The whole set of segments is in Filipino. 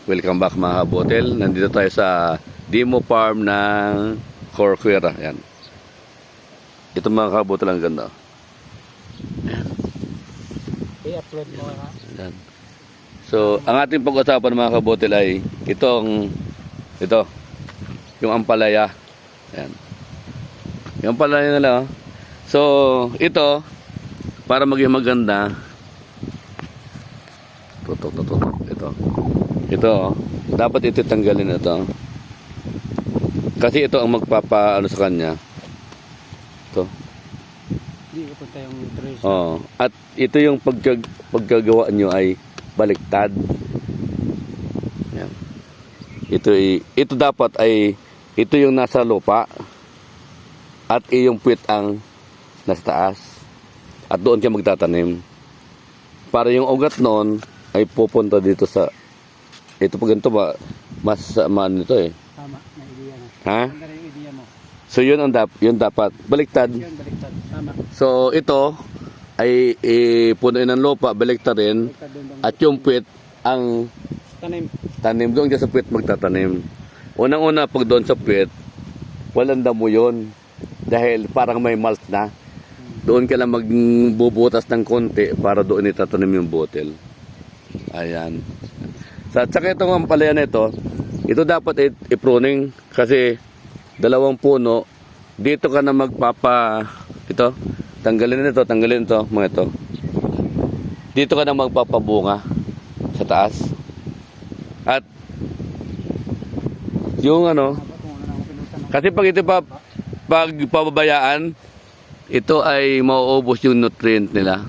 Welcome back mga kabotel. Nandito tayo sa demo farm ng Corcuera. Yan. Ito mga kabotel, ang ganda. I-upload mo ha. Yan. So, ang ating pag-usapan mga kabotel ay ito, yung ampalaya. Yan. Yung ampalaya nila. So, ito, para maging maganda, ito, dapat ito tanggalin ito. Kasi ito ang magpapa sa kanya. Ito. Hindi ko punta yung nutrition. Oh, at ito yung pagkagawa nyo ay baliktad. Yan. Ito dapat ay ito yung nasa lupa at yung puwit ang nasa taas. At doon ka magtatanim. Para yung ugat noon ay pupunta dito sa ito pag ganito ba mas maan nito eh. Tama, na idea na. Ha? Ang yung idea mo. So yun ang dapat baliktad. Yun, baliktad. Tama. So ito ay punuin ng lupa, baliktarin, Baliktad doon. at yung puwit ang Tanim. doon ka sa puwit magtatanim. Unang-una pag doon sa puwit, walang damo yun. Dahil parang may malt na. Doon ka lang magbubutas ng konti para doon itatanim yung bottle. Ayan. Sa saka itong ampalaya na ito dapat i-pruning kasi dalawang puno. Dito ka na ito, tanggalin ito, mga ito. Dito ka na magpapabunga sa taas. At yung kasi pag ito pag pababayaan, ito ay mauubos yung nutrient nila.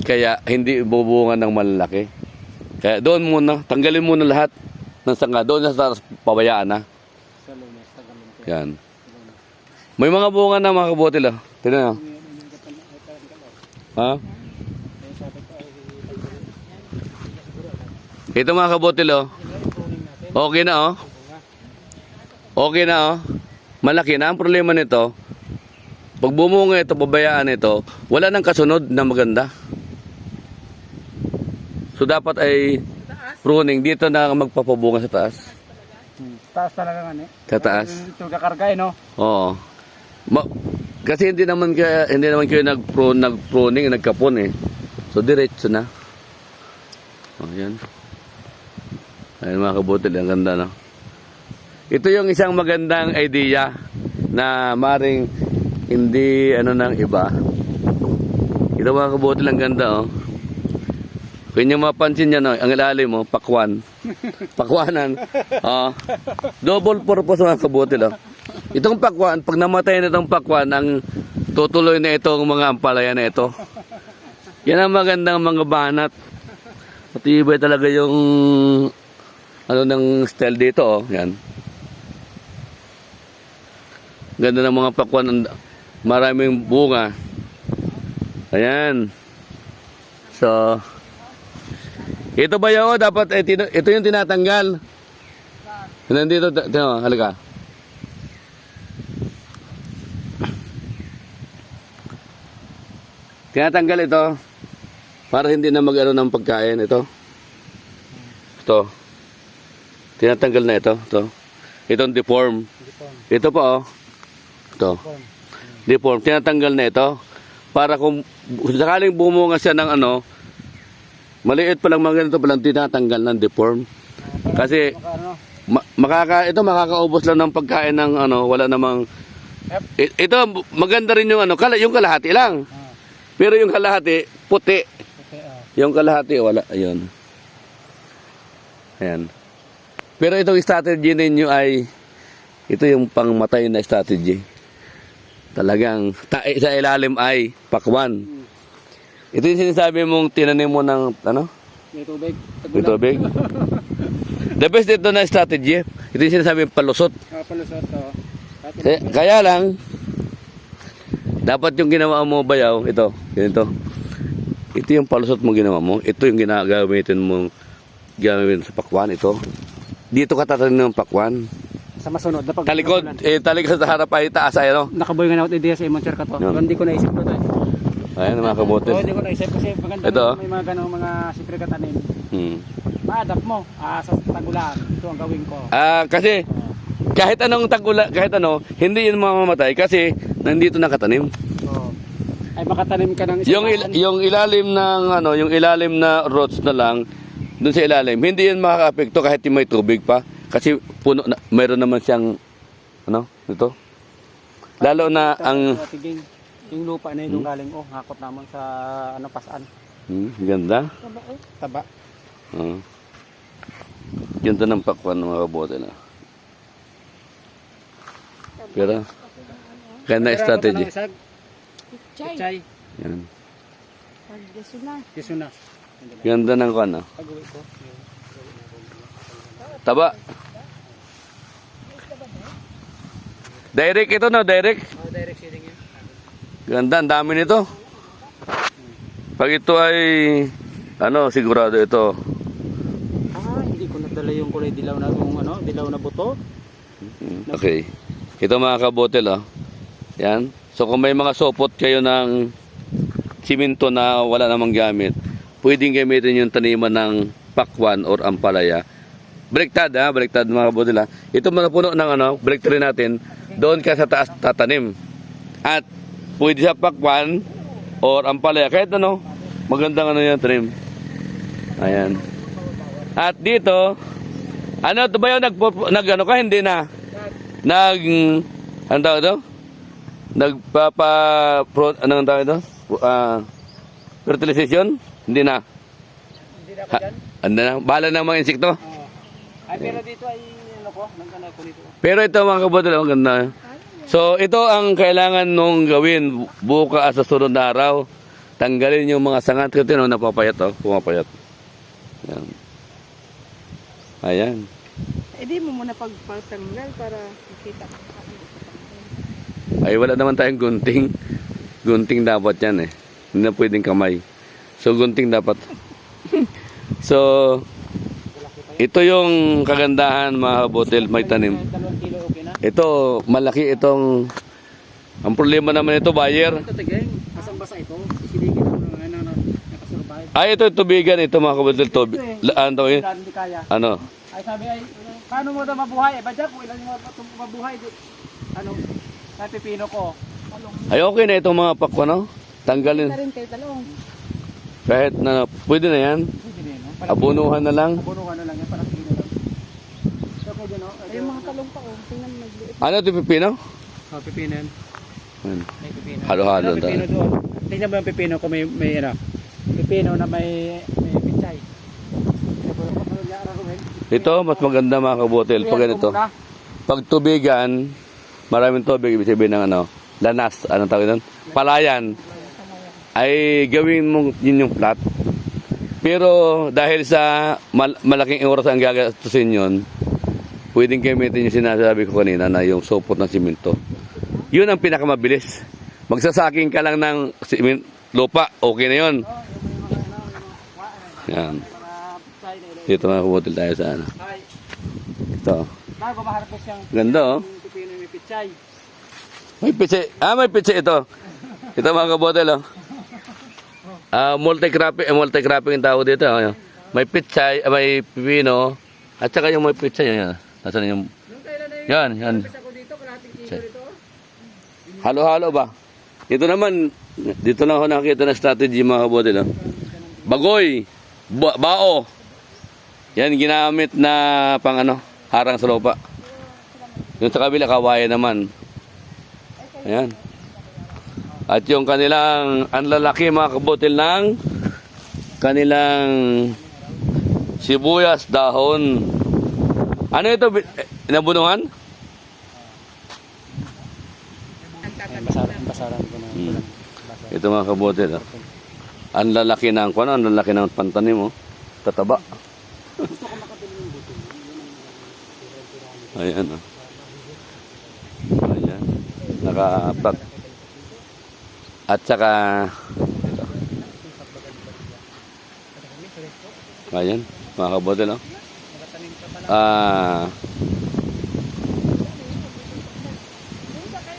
Kaya hindi bubunga ng malalaki. Kaya doon muna, tanggalin muna lahat ng sanga. Doon sa pabayaan na. Sa lunes, tagalin ko. Yan. May mga bunga na mga kabotil. Tignan nyo. Ha? Ito mga kabotil. Okay na oh. Okay na oh. Malaki na. Ang problema nito, pag bumunga ito, pabayaan ito, wala nang kasunod na maganda. So dapat ay pruning dito na magpapabunga sa taas. Taas talaga nga eh. Sa taas. Ito kakarga no? Oo. Kasi hindi naman kayo nag-pruning, nagkapon eh. So diretso na. Oh, yan. Ayun mga kabotil, ang ganda no. Ito yung isang magandang idea na maring hindi ng iba. Ito mga kabotil, ang ganda oh. Kung nyo mapansin nyo, ang ilalim mo, pakwan. Pakwanan. Double purpose mga kabotil. Itong pakwan, pag namatay na itong pakwan, ang tutuloy na itong mga ampalaya na ito. Yan ang magandang mga banat. Matibay talaga yung ng style dito. Oh. Yan. Ganda ng mga pakwan. Maraming bunga. Ayan. So, ito ba yun? Dapat ito yung tinatanggal. Nandito, halika. Tinatanggal ito para hindi na mag-ano ng pagkain. Ito. Tinatanggal na ito. Itong deform. Ito pa oh. Ito. Deform. Tinatanggal na ito para kung sakaling bumunga siya ng maliit pa lang mga ganito pa lang tinatanggal ng deform. Kasi makakaubos lang ng pagkain ng wala namang ito maganda rin yung yung kalahati lang. Pero yung kalahati puti. Yung kalahati wala, ayun. Ayan. Pero itong strategy ninyo ay ito yung pangmatay na strategy. Talagang sa ilalim ay pakwan. Ito yung sinasabi mong tinanim mo ng May tubig. May tubig. The best ito na strategy. Ito yung sinasabi palusot. Palusot to. Kaya lang, dapat yung ginawa mo bayaw, ito, ganito. Ito yung palusot mo ginawa mo. Ito yung gagamitin sa pakwan, ito. Dito ka tatanim ng pakwan. Sa masunod na pag Talikod, talikod sa harap ay taas ay Nakaboy nga na ako idea sa imong sir ka to. Hindi ko naisip ko to. Ayan mga kabote. Hindi ko naisip kasi maganda Ito. may mga ganong mga siyempre katanim. ma-adapt mo sa tagulan. Ito ang gawin ko. Kasi kahit anong tagula, kahit ano, hindi yun mamamatay kasi nandito nakatanim. So, ay makatanim ka ng Yung ilalim ng yung ilalim na roots na lang doon sa ilalim, hindi yun makakaapekto kahit yung may tubig pa kasi puno na, mayroon naman siyang ito. Lalo na ang tiging. Yung lupa na yun galing hakot naman sa pasaan. ganda. Taba. Ganda ng pakwan ng mga kabote na. Pero ganda strategy. Chay. Yan. Kisuna. Ganda ng kwan. Pag-uwi ko. Taba. Direct ito no, direct. Direct seeding yan. Ganda, ang dami nito. Pag ito ay sigurado ito. Hindi ko nadala yung kulay dilaw na dilaw na buto. Okay. Ito mga kabotel Yan. So kung may mga sopot kayo ng simento na wala namang gamit, pwedeng gamitin yung taniman ng pakwan or ampalaya. Baliktad baliktad mga kabotel Ito mga puno ng baliktad natin, doon ka sa taas tatanim. At pwede sa pakwan or ampalaya, kahit magandang yan trim. Ayan. At dito, ito ba yung hindi na? Ano tawag ito? Anong tawag ito? Fertilization? Hindi na. Hindi na ko dyan. Ano na? Bahala ng mga insekto? Ay, pero dito ay nagkana ko nito. Pero ito mga kabotel, maganda. So, ito ang kailangan nung gawin bukas sa sunod na araw. Tanggalin yung mga sangat. Kasi napapayat pumapayat. Ayan. Ayan. Di mo muna pagpatanggal para makita mo. Ay, wala naman tayong gunting. Gunting dapat yan Hindi na pwedeng kamay. So, gunting dapat. So, ito yung kagandahan mga kabotel, may tanim. 2 kilo okay na. Ito, malaki itong... Ang problema naman ito, buyer. Ito tigeng, basang-basa ito. Sisilingin mo na nakasurvive. Ay, ito tubigan. Ito mga kabotel. Ano to yun? Hindi kaya. Ano? Ay sabi paano mo daw mabuhay? Badya kung ilan mo mabuhay. Sa pipino ko. Ay, okay na itong mga pakwan, Tanggalin. Rin kayo talong. Kahit na, pwede na yan. Pwede na yun, Abunuhan na lang. Abunuhan na lang yan, parang pino lang. So, pwede Ay, yung mga talong pa tingnan mo magliit. Ano ito, pipino? So, pipino yan. Ayan. May pipino. Halo-halo Ano, pipino doon. Tingnan mo yung pipino ko may pipino na may pichay. Ito, mas maganda mga kabotel. Pag ganito. Pag tubigan, maraming tubig, ibig sabihin ng lanas, anong tawag doon? Palayan. Ay gawin mong yun yung flat. Pero dahil sa malaking oras ang gagastusin yun, pwedeng gamitin yung sinasabi ko kanina na yung sopot ng simento. Yun ang pinakamabilis. Magsasaking ka lang ng lupa, okay na yun. Yan. Dito mga kabotel tayo sa Ito. Bago maharapos yung Ganda pipino may pichay. May pitse. May pitse ito. Ito mga kabotel multi-cropping yung tawag dito. May pitsay, may pipino, at saka yung may pitsay. Nasaan yung... Yan. Halo-halo ba? Ito naman, dito na ako nakita na strategy mga kabotel. Bagoy, bao. Yan, ginamit na pang harang sa lupa. Yung sa kabila, kawayan naman. Ayan. At yung kanilang, ang lalaki mga kabotel ng kanilang sibuyas, dahon. Ano ito? Nabunuhan? Basaran ko na. Ito mga kabotel. Ang lalaki ng ang lalaki ng pantanim tataba. Ayan Ayan. Naka-apat. At saka ito. Ayan, mga kabotel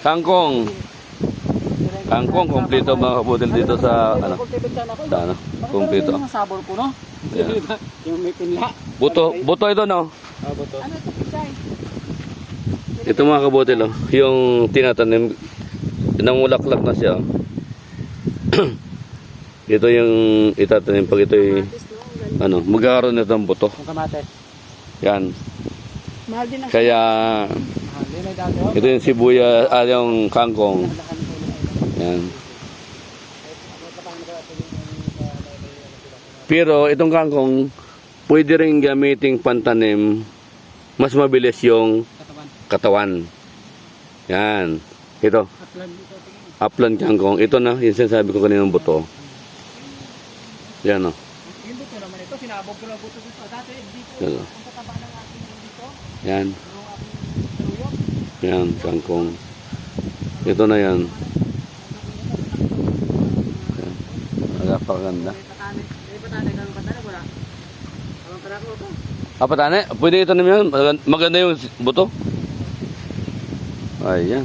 kangkong. Kangkong kompleto mga kabotel dito sa kumpleto. Sabor ko Yan. Yung may pinla. Buto ito, no? Buto. Ano ito, Pichay? Ito mga kabutil, oh. Yung tinatanim, namulaklak na siya. Oh. Ito yung itatanim pag ito'y, Kamatis, no? Ang galing. magkakaroon nito ng buto. Yung kamates. Yan. Mahal din ang Kaya, Hindi na dati. Oh. ito yung sibuyas, yung kangkong. Yan. Pero itong kangkong, pwede rin gamiting pantanim, mas mabilis yung Katawan. katawan. Yan. Ito, Upland dito. tingin. upland kangkong. Ito na, yung sinasabi ko kaninang buto. Yan, oh. Yung buto naman ito, sinabog ko lang buto dito. Dati, dito, Yan, oh. ang kataba ng ating dito, Yan. yung ating saluyot. Yan, kangkong. Ito na yan. Yan. Napakaganda. May patane. May patane, ganun patane, wala. Ang para ko ito. Patane, pwede ito naman yan. Maganda yung buto. Ayan.